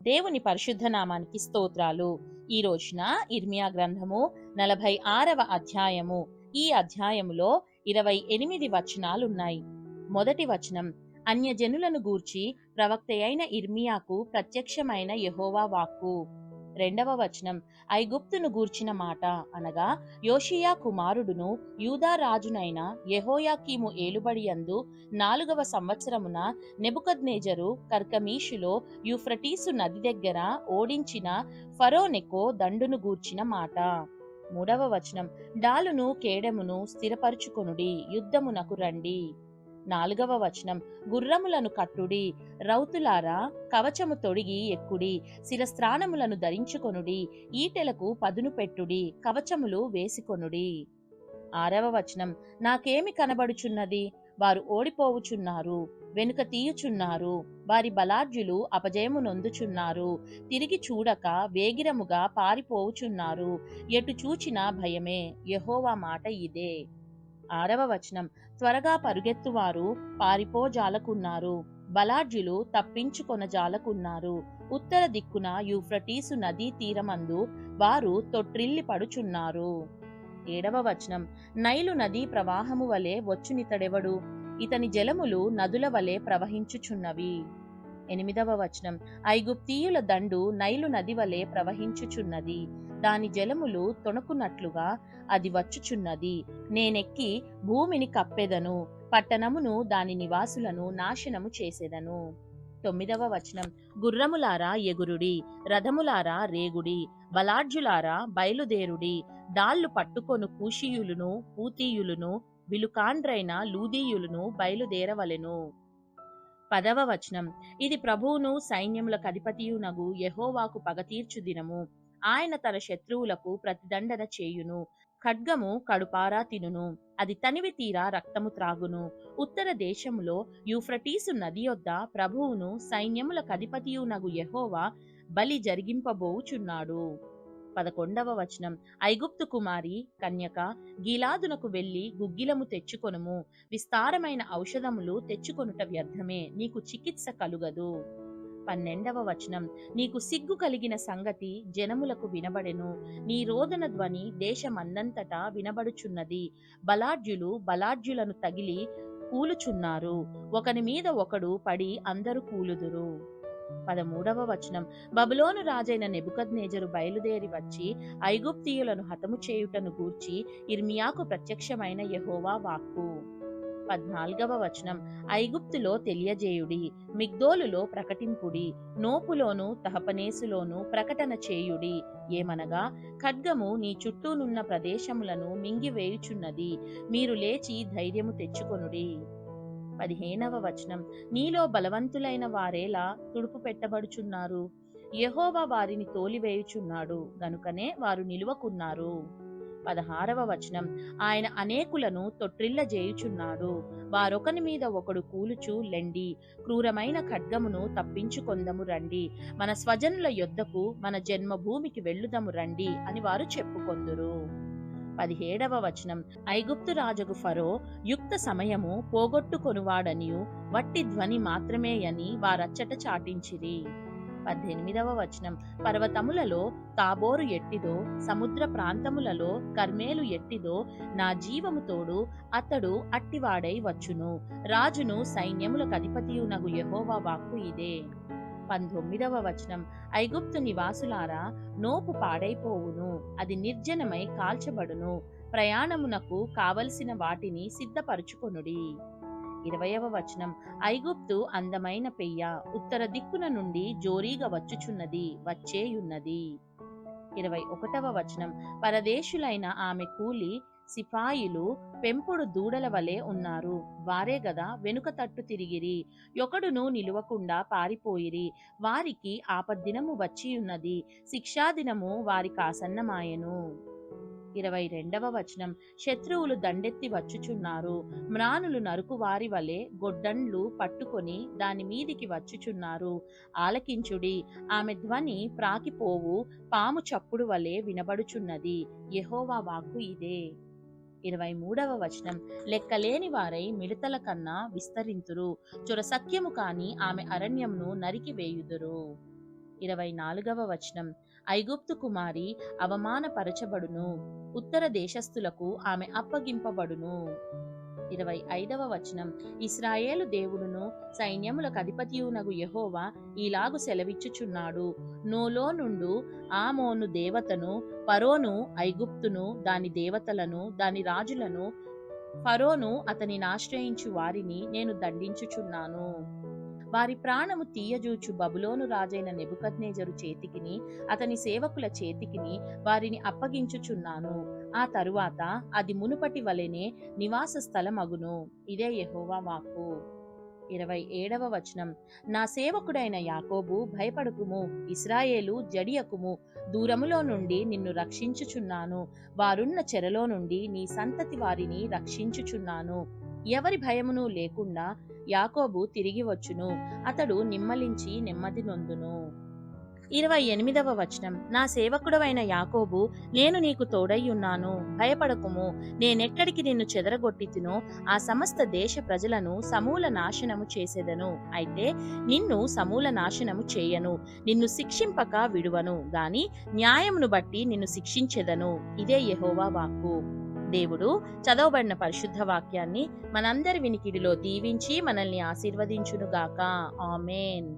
దేవుని పరిశుద్ధ నామానికి స్తోత్రాలు. ఈ రోజున ఇర్మియా గ్రంథము 46వ అధ్యాయము. ఈ అధ్యాయములో 28 వచనాలున్నాయి. మొదటి వచనం, అన్యజనులను గూర్చి ప్రవక్తయైన ఇర్మియాకు ప్రత్యక్షమైన యెహోవా వాక్కు. రెండవ వచనం, ఐగుప్తును గూర్చిన మాట, అనగా యోషియా కుమారుడును యూదా రాజునైన యెహోయాకీము ఏలుబడియందు 4వ సంవత్సరమున నెబుకద్నెజరు కర్కమీషులో యూఫ్రటీసు నది దగ్గర ఓడించిన ఫరోనెకో దండును గూర్చిన మాట. మూడవ వచనం, డాలును కేడెమును స్థిరపరుచుకొనుడి, యుద్ధమునకు రండి. 4వ వచనం, గుర్రములను కట్టుడి, రౌతులారా కవచము తొడిగి ఎక్కుడి, శిరస్త్రాణములను ధరించుకొనుడి, ఈటెలకు పదును పెట్టుడి, కవచములు వేసికొనుడి. 6వ వచనం, నాకేమి కనబడుచున్నది? వారు ఓడిపోవుచున్నారు, వెనుక తీయుచున్నారు, వారి బలాఢ్యులు అపజయము నొందుచున్నారు, తిరిగి చూడక వేగిరముగా పారిపోవుచున్నారు, ఎటు చూచినా భయమే. యెహోవా మాట ఇదే. 6వ వచనం, త్వరగా పరుగెత్తువారు పారిపోజాలకున్నారు, బలాఢ్యులు తప్పించుకొనజాలకున్నారు, ఉత్తర దిక్కున యూఫ్రటీసు నదీ తీరమందు వారు తొట్రిల్లి పడుచున్నారు. 7వ వచనం, నైలు నదీ ప్రవాహము వలె వచ్చునితడెవడు? ఇతని జలములు నదుల వలె ప్రవహించుచున్నవి. 8వ వచనం, ఐగుప్తీయుల దండు నైలు నది వలె ప్రవహించుచున్నది, దాని జలములు తొణకునట్లుగా అది వచ్చుచున్నది. నేనెక్కి భూమిని కప్పెదను, పట్టణమును దాని నివాసులను నాశనము చేసేదను. 9వ వచనం, గుర్రములారా ఎగురుడి, రథములారా రేగుడి, బలాఢ్యులారా బయలుదేరుడి, డాళ్లు పట్టుకొను కూషీయులును పూతీయులును విలుకాండ్రైన లూదీయులును బయలుదేరవలెను. 10వ వచనం, ఇది ప్రభువును సైన్యములకు అధిపతియునగు యెహోవాకు పగతీర్చు దినము. ఆయన తన శత్రువులకు ప్రతిదండన చేయును. ఖడ్గము కడుపారా తినును, అది తనివి తీరా రక్తము త్రాగును. ఉత్తర దేశములో యూఫ్రటీసు నది యొద్ద ప్రభువును సైన్యములకు అధిపతియునగు యెహోవా బలి జరిగింపబోచున్నాడు. 11వ వచనం, ఐగుప్తు కుమారి కన్యక, గీలాదునకు వెళ్లి గుగ్గిలము తెచ్చుకొనుము, విస్తారమైన ఔషధములు తెచ్చుకొనుట వ్యర్థమే, నీకు చికిత్స కలుగదు. 12వ వచనం, నీకు సిగ్గు కలిగిన సంగతి జనములకు వినబడెను, నీ రోదన ధ్వని దేశమందంతటా వినబడుచున్నది, బలాఢ్యులు బలాఢ్యులను తగిలి కూలుచున్నారు, ఒకని మీద ఒకడు పడి అందరూ కూలుదురు. 13వ వచనం, బబులోను రాజైన నెబుకద్నెజరు బయలుదేరి వచ్చి ఐగుప్తీయులను హతము చేయుటను గూర్చి ఇర్మియాకు ప్రత్యక్షమైన యెహోవా వాక్కు. 14వ వచనం, ఐగుప్తులో తెలియజేయుడి, మిగ్దోలులో ప్రకటింపుడి, నోపులోను తహపనేసులోను ప్రకటన చేయుడి, ఏమనగా ఖడ్గము నీ చుట్టూనున్న ప్రదేశములను మింగివేయుచున్నది, మీరు లేచి ధైర్యము తెచ్చుకొనుడి. 15వ వచనం, నీలో బలవంతులైన వారేలా తుడుపు పెట్టబడుచున్నారు, యెహోవా వారిని తోలివేయుచున్నాడు గనుకనే వారు నిలువకున్నారు. 16వ వచనం, ఆయన అనేకులను తొట్రిల్ల చేయుచున్నాడు, వారొకని మీద ఒకడు కూలుచు లెండి, క్రూరమైన ఖడ్గమును తప్పించుకొందము రండి, మన స్వజనుల యొద్దకు మన జన్మభూమికి వెళ్ళుదము రండి అని వారు చెప్పుకొందురు. 17వ వచనం, ఐగుప్తు రాజగు ఫరో యుక్త సమయము పోగొట్టుకొనువాడనియు వట్టి ధ్వని మాత్రమేయని వారచ్చట చాటించిరి. 18వ వచనం, పర్వతములలో తాబోరు ఎట్టిదో, సముద్ర ప్రాంతములలో కర్మేలు ఎట్టిదో, నా జీవము తోడు అతడు అట్టివాడై వచ్చును, రాజును సైన్యములకు అధిపతియునగు యెహోవా వాక్కు ఇదే. 19వ వచనం, ఐగుప్తు నివాసులారా నోపు పాడైపోవును, అది నిర్జనమై కాల్చబడును, ప్రయాణమునకు కావలసిన వాటిని సిద్ధపరుచుకొనుడి. 20వ వచనం, ఐగుప్తు అందమైన పెయ్య, ఉత్తర దిక్కున నుండి జోరీగా వచ్చుచున్నది, వచ్చేయున్నది. 21వ వచనం, పరదేశులైన ఆమె కూలి సిపాయిలు పెంపుడు దూడల వలె ఉన్నారు, వారే గదా వెనుక తట్టు తిరిగిరి, ఒకడును నిలువకుండా పారిపోయిరి, వారికి ఆపద్దినము వచ్చియున్నది, శిక్షాదినము వారికి ఆసన్నమాయెను. 22వ వచనం, శత్రువులు దండెత్తి వచ్చుచున్నారు, మ్రానులు నరుకువారి వలె గొడ్డండ్లు పట్టుకొని దాని మీదికి వచ్చుచున్నారు, ఆలకించుడి, ఆమె ధ్వని ప్రాకిపోవు పాము చప్పుడు వలె వినబడుచున్నది, యెహోవా వాక్కు ఇదే. 23వ వచనం, లెక్కలేని వారై మిడతల కన్నా విస్తరింతురు, చొరసత్యము కాని ఆమె అరణ్యమును నరికి వేయుదురు. 24వ వచనం, ఐగుప్తు కుమారి అవమానపరచబడును, ఉత్తర దేశస్థులకు ఆమె అప్పగింపబడును. 25వ వచనం, ఇశ్రాయేలు దేవుడును సైన్యములకు అధిపతియునగు యెహోవా ఈలాగు సెలవిచ్చుచున్నాడు, నోలో నుండు ఆమోను దేవతను, ఫరోను ఐగుప్తును దాని దేవతలను దాని రాజులను, ఫరోను అతనిని ఆశ్రయించు వారిని నేను దండించుచున్నాను. వారి ప్రాణము తీయజూచు బబులోను రాజైన నెబుకద్నెజరు చేతికిని అతని సేవకుల చేతికిని వారిని అప్పగించుచున్నాను. ఆ తరువాత అది మునుపటి వలెనే నివాస స్థలమగును. ఇదే యెహోవా వాక్కు. 27వ వచనం, నా సేవకుడైన యాకోబు భయపడకుము, ఇశ్రాయేలు జడియకుము, దూరములో నుండి నిన్ను రక్షించుచున్నాను, వారున్న చెరలో నుండి నీ సంతతి వారిని రక్షించుచున్నాను. ఎవరి భయమును లేకుండా యాకోబు తిరిగి వచ్చును, అతడు నిమ్మలించి నెమ్మది నొందును. 28వ వచనం, నా సేవకుడవైన యాకోబు, నేను నీకు తోడైయున్నాను, భయపడకుము, నేనెక్కడికి నిన్ను చెదరగొట్టితినో ఆ సమస్త దేశ ప్రజలను సమూల నాశనము చేసెదను. అయితే నిన్ను సమూల నాశనము చేయను, నిన్ను శిక్షింపక విడువను గాని న్యాయమును బట్టి నిన్ను శిక్షించెదను. ఇదే యెహోవా వాక్కు. దేవుడు చదవబడిన పరిశుద్ధ వాక్యాన్ని మనందరి వినికిడిలో దీవించి మనల్ని ఆశీర్వదించునుగాక. ఆమేన్.